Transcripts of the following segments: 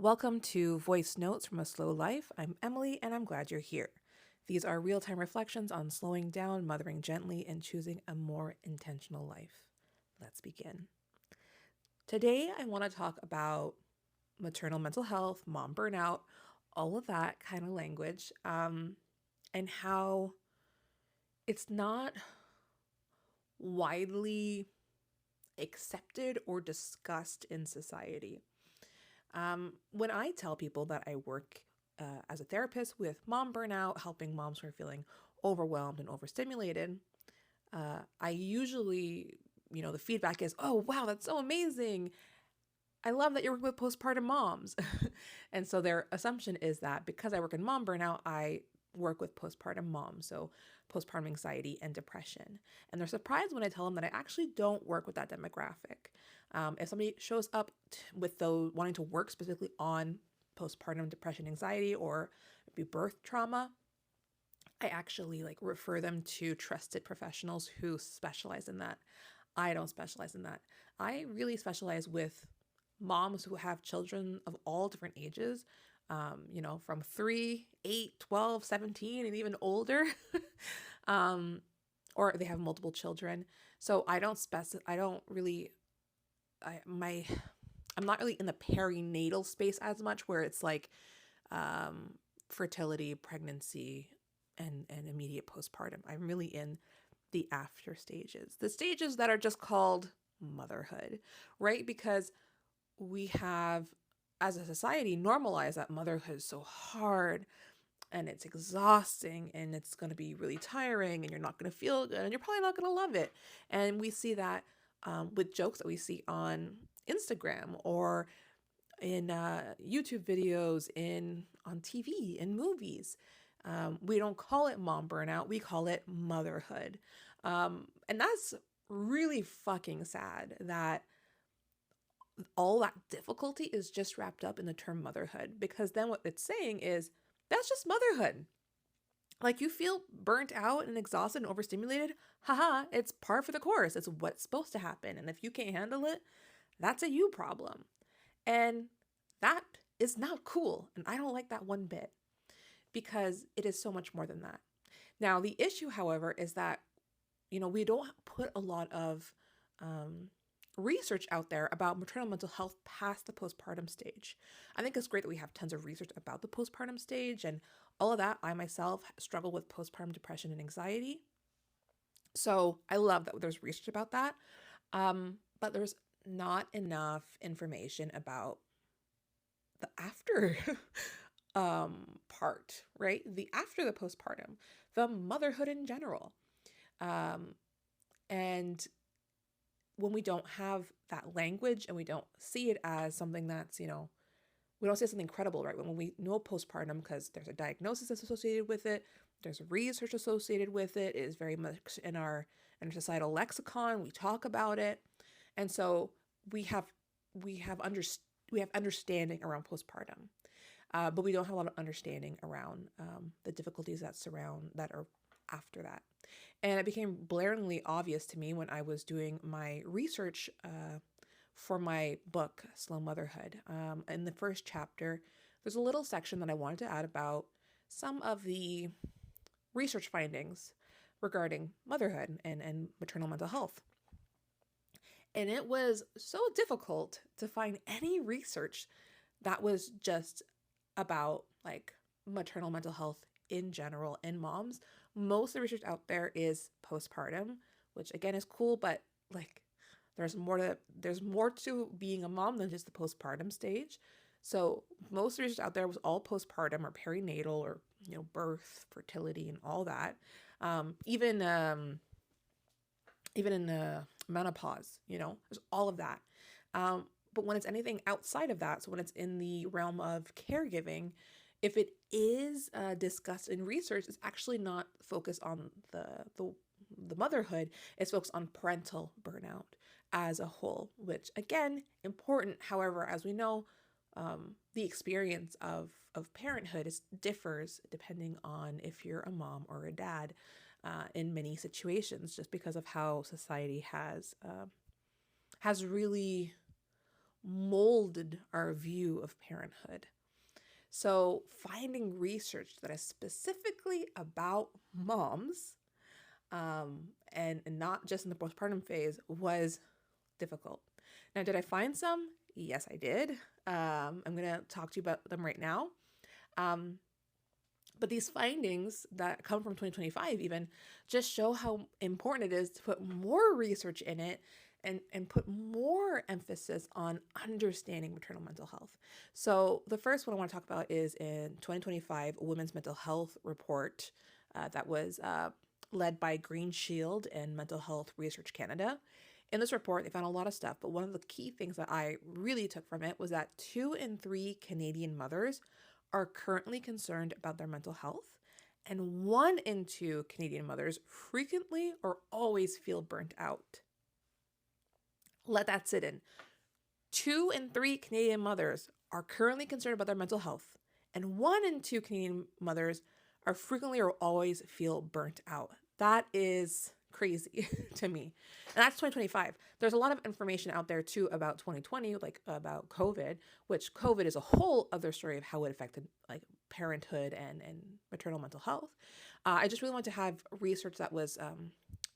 Welcome to Voice Notes from a Slow Life. I'm Emily, and I'm glad you're here. These are real time reflections on slowing down, mothering gently, and choosing a more intentional life. Let's begin. Today, I want to talk about maternal mental health, mom burnout, all of that kind of language, and how it's not widely accepted or discussed in society. When I tell people that I work as a therapist with mom burnout, helping moms who are feeling overwhelmed and overstimulated, I usually, the feedback is, oh, wow, that's so amazing. I love that you're working with postpartum moms. And so their assumption is that because I work in mom burnout, I work with postpartum moms, so postpartum anxiety and depression. And they're surprised when I tell them that I actually don't work with that demographic. If somebody shows up with those wanting to work specifically on postpartum depression, anxiety, or maybe birth trauma, I actually refer them to trusted professionals who specialize in that. I don't specialize in that. I really specialize with moms who have children of all different ages, from 3, 8, 12, 17, and even older, or they have multiple children. So I don't I'm not really in the perinatal space as much, where it's fertility, pregnancy, and immediate postpartum. I'm really in the after stages, the stages that are just called motherhood, right? Because we have, as a society, normalized that motherhood is so hard and it's exhausting and it's going to be really tiring and you're not going to feel good and you're probably not going to love it. And we see that with jokes that we see on Instagram or in YouTube videos, on TV, in movies. We don't call it mom burnout, we call it motherhood. And that's really fucking sad that all that difficulty is just wrapped up in the term motherhood, because then what it's saying is that's just motherhood. Like, you feel burnt out and exhausted and overstimulated, haha, it's par for the course. It's what's supposed to happen. And if you can't handle it, that's a you problem. And that is not cool. And I don't like that one bit, because it is so much more than that. Now, the issue, however, is that, we don't put a lot of research out there about maternal mental health past the postpartum stage. I think it's great that we have tons of research about the postpartum stage and all of that. I myself struggle with postpartum depression and anxiety. So I love that there's research about that. But there's not enough information about the after part, right? The after the postpartum, the motherhood in general. And when we don't have that language and we don't see it as something that's, we don't see it as something credible, right? When we know postpartum, because there's a diagnosis that's associated with it, there's research associated with it, it is very much in our societal lexicon, we talk about it. And so we have understanding around postpartum, but we don't have a lot of understanding around the difficulties that are after that. And it became blaringly obvious to me when I was doing my research for my book, Slow Motherhood. In the first chapter, there's a little section that I wanted to add about some of the research findings regarding motherhood and maternal mental health. And it was so difficult to find any research that was just about maternal mental health in general in moms. Most of the research out there is postpartum, which again is cool, but there's more to being a mom than just the postpartum stage. So most of the research out there was all postpartum or perinatal or birth, fertility, and all that. Even in the menopause, there's all of that. But when it's anything outside of that, so when it's in the realm of caregiving, if it is discussed in research, it's actually not focused on the motherhood. It's focused on parental burnout as a whole, which again, important. However, as we know, the experience of parenthood differs depending on if you're a mom or a dad in many situations, just because of how society has really molded our view of parenthood. So finding research that is specifically about moms, and not just in the postpartum phase, was difficult. Now, did I find some? Yes, I did. I'm going to talk to you about them right now. Um, but these findings that come from 2025 even just show how important it is to put more research in it and put more emphasis on understanding maternal mental health. So the first one I want to talk about is in 2025 Women's Mental Health Report that was led by Green Shield and Mental Health Research Canada. In this report, they found a lot of stuff, but one of the key things that I really took from it was that 2 in 3 Canadian mothers are currently concerned about their mental health, and 1 in 2 Canadian mothers frequently or always feel burnt out. Let that sit in. 2 in 3 Canadian mothers are currently concerned about their mental health, and 1 in 2 Canadian mothers are frequently or always feel burnt out. That is crazy to me. And that's 2025. There's a lot of information out there too about 2020, like about COVID, which COVID is a whole other story of how it affected like parenthood and maternal mental health. I just really want to have research that was a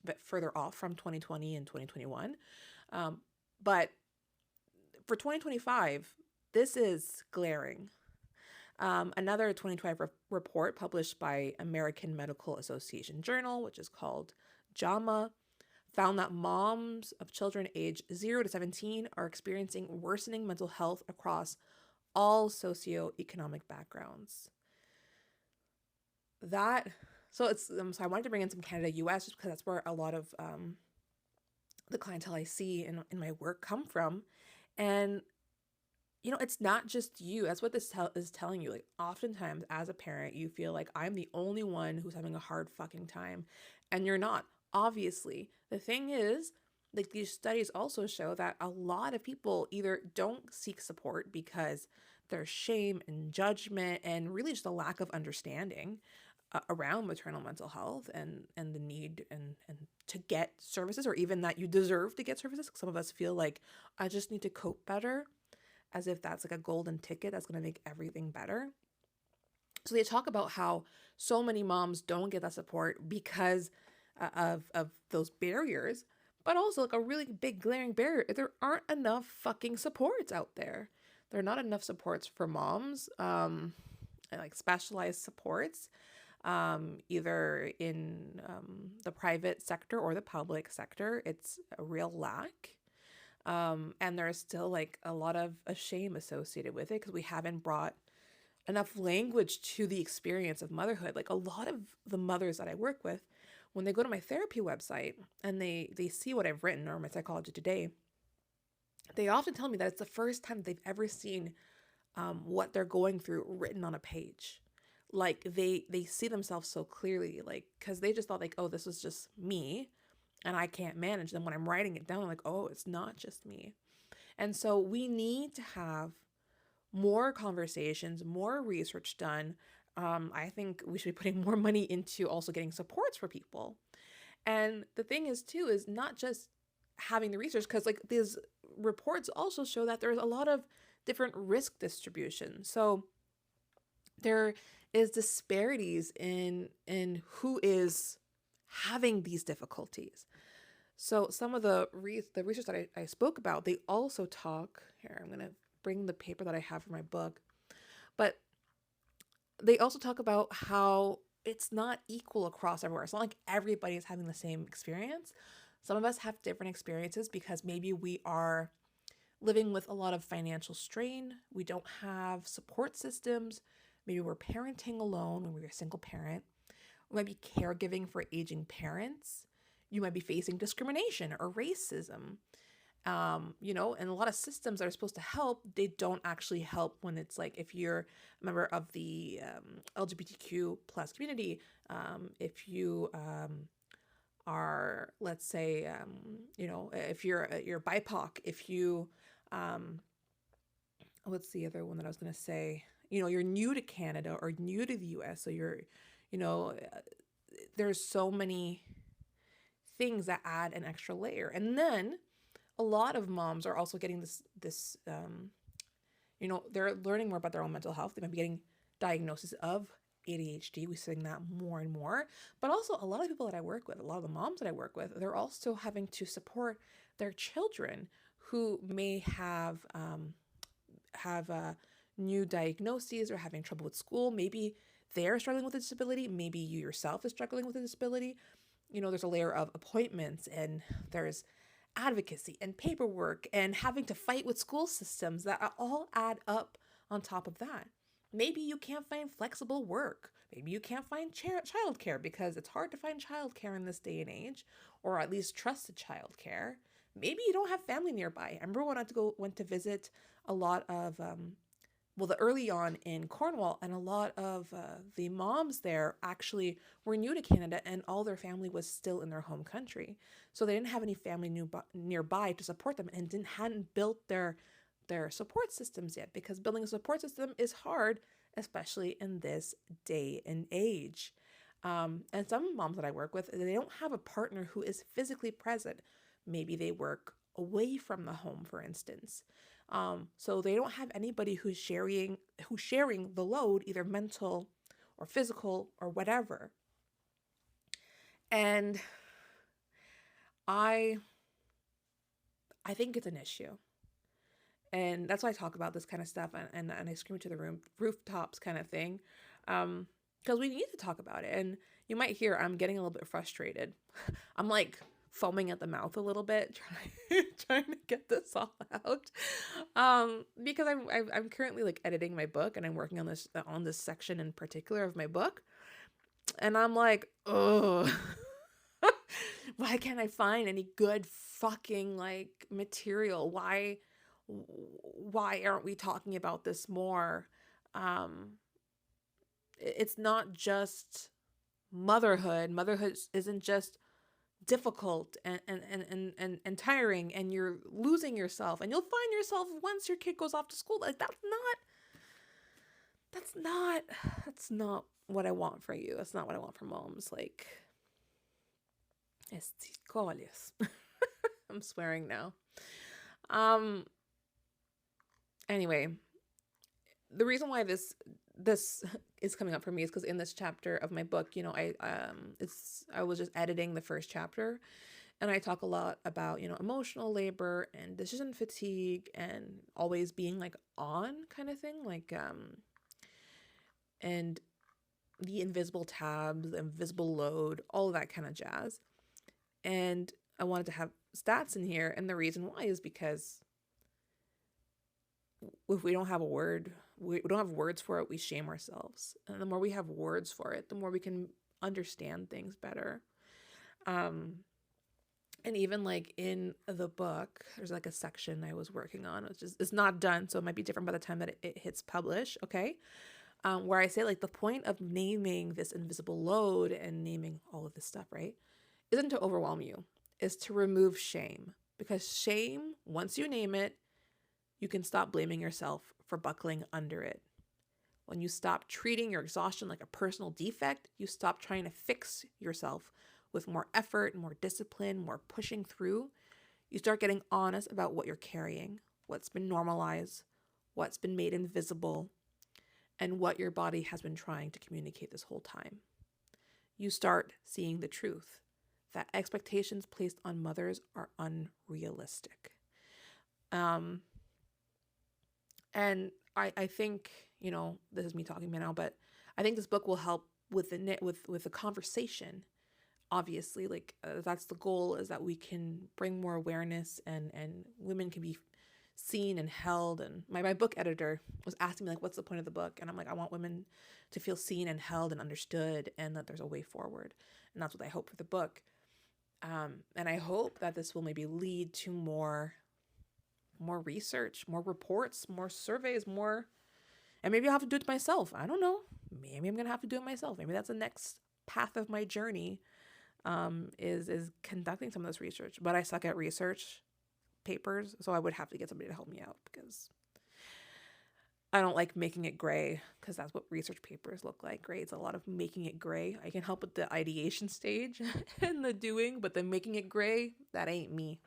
bit further off from 2020 and 2021. But for 2025, this is glaring. Another 2025 report published by American Medical Association Journal, which is called JAMA, found that moms of children aged 0 to 17 are experiencing worsening mental health across all socioeconomic backgrounds. So I wanted to bring in some Canada, US, just because that's where a lot of the clientele I see in my work come from. And it's not just you. That's what this is telling you. Like, oftentimes as a parent, you feel like I'm the only one who's having a hard fucking time, and you're not. Obviously, the thing is, like, these studies also show that a lot of people either don't seek support because there's shame and judgment and really just a lack of understanding around maternal mental health and the need and to get services, or even that you deserve to get services. Some of us feel like I just need to cope better, as if that's like a golden ticket that's going to make everything better. So they talk about how so many moms don't get that support because of those barriers, but also like a really big glaring barrier. There aren't enough fucking supports out there. There are not enough supports for moms, like specialized supports, either in the private sector or the public sector. It's a real lack. And there's still like a lot of a shame associated with it because we haven't brought enough language to the experience of motherhood. Like, a lot of the mothers that I work with, when they go to my therapy website and they see what I've written, or my Psychology Today, they often tell me that it's the first time they've ever seen what they're going through written on a page. Like, they see themselves so clearly, like, because they just thought like, oh, this is just me and I can't manage them. When I'm writing it down, I'm like, oh, it's not just me. And so we need to have more conversations, more research done. I think we should be putting more money into also getting supports for people. And the thing is too, is not just having the research, because like these reports also show that there's a lot of different risk distribution. So there is disparities in who is having these difficulties. So some of the research that I spoke about, they also talk, here, I'm going to bring the paper that I have for my book, but they also talk about how it's not equal across everywhere. It's not like everybody is having the same experience. Some of us have different experiences because maybe we are living with a lot of financial strain. We don't have support systems. Maybe we're parenting alone when we're a single parent. We might be caregiving for aging parents. You might be facing discrimination or racism. And a lot of systems that are supposed to help, they don't actually help when it's like, if you're a member of the LGBTQ plus community, if you are, let's say, if you're BIPOC, if you, what's the other one that I was going to say? You're new to Canada or new to the US, so you're, there's so many things that add an extra layer. And then a lot of moms are also getting this they're learning more about their own mental health. They might be getting diagnosis of ADHD. We're seeing that more and more. But also a lot of people that I work with, a lot of the moms that I work with, they're also having to support their children who may have new diagnoses or having trouble with school. Maybe they're struggling with a disability. Maybe you yourself is struggling with a disability. There's a layer of appointments, and there's advocacy and paperwork and having to fight with school systems that all add up on top of that. Maybe you can't find flexible work. Maybe you can't find childcare because it's hard to find childcare in this day and age, or at least trusted childcare. Maybe you don't have family nearby. I remember when I went to visit a lot of the early on in Cornwall, and a lot of the moms there actually were new to Canada, and all their family was still in their home country. So they didn't have any family nearby to support them, and hadn't built their support systems yet, because building a support system is hard, especially in this day and age. And some moms that I work with, they don't have a partner who is physically present. Maybe they work away from the home, for instance. So they don't have anybody who's sharing the load, either mental or physical or whatever. And I think it's an issue. And that's why I talk about this kind of stuff, and I scream to the rooftops kind of thing. Because we need to talk about it. And you might hear I'm getting a little bit frustrated. I'm like foaming at the mouth a little bit, trying to get this all out. Because I'm currently like editing my book, and I'm working on this section in particular of my book. And I'm like, oh, why can't I find any good fucking like material? Why aren't we talking about this more? It's not just motherhood. Motherhood isn't just difficult and tiring, and you're losing yourself, and you'll find yourself once your kid goes off to school. Like that's not what I want for you. That's not what I want for moms. Like, I'm swearing now. Anyway, the reason why this is coming up for me is because in this chapter of my book, I was just editing the first chapter, and I talk a lot about, emotional labor and decision fatigue and always being like on kind of thing, like and the invisible tabs, the invisible load, all of that kind of jazz. And I wanted to have stats in here, and the reason why is because if we don't have we don't have words for it, we shame ourselves. And the more we have words for it, the more we can understand things better. And even like in the book, there's like a section I was working on, which is, it's not done, so it might be different by the time that it hits publish, okay? Where I say like the point of naming this invisible load and naming all of this stuff, right, isn't to overwhelm you, is to remove shame. Because shame, once you name it, you can stop blaming yourself for buckling under it. When you stop treating your exhaustion like a personal defect, you stop trying to fix yourself with more effort, more discipline, more pushing through. You start getting honest about what you're carrying, what's been normalized, what's been made invisible, and what your body has been trying to communicate this whole time. You start seeing the truth, that expectations placed on mothers are unrealistic. And I think, this is me talking now, but I think this book will help with the conversation. Obviously, like that's the goal, is that we can bring more awareness, and women can be seen and held. And my book editor was asking me like, what's the point of the book? And I'm like, I want women to feel seen and held and understood, and that there's a way forward. And that's what I hope for the book. And I hope that this will maybe lead to more research, more reports, more surveys, and maybe I'll have to do it myself. I don't know. Maybe I'm going to have to do it myself. Maybe that's the next path of my journey, is conducting some of this research. But I suck at research papers, so I would have to get somebody to help me out, because I don't like making it gray, because that's what research papers look like. Gray. It's a lot of making it gray. I can help with the ideation stage and the doing, but the making it gray, that ain't me.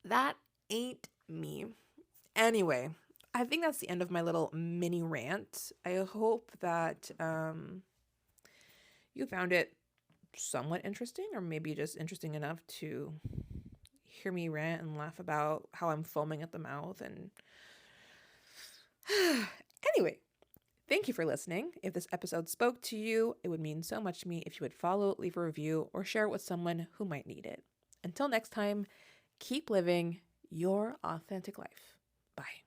That ain't me. Anyway, I think that's the end of my little mini rant. I hope that you found it somewhat interesting, or maybe just interesting enough to hear me rant and laugh about how I'm foaming at the mouth. And anyway, thank you for listening. If this episode spoke to you, it would mean so much to me if you would follow, leave a review, or share it with someone who might need it. Until next time, keep living your authentic life. Bye.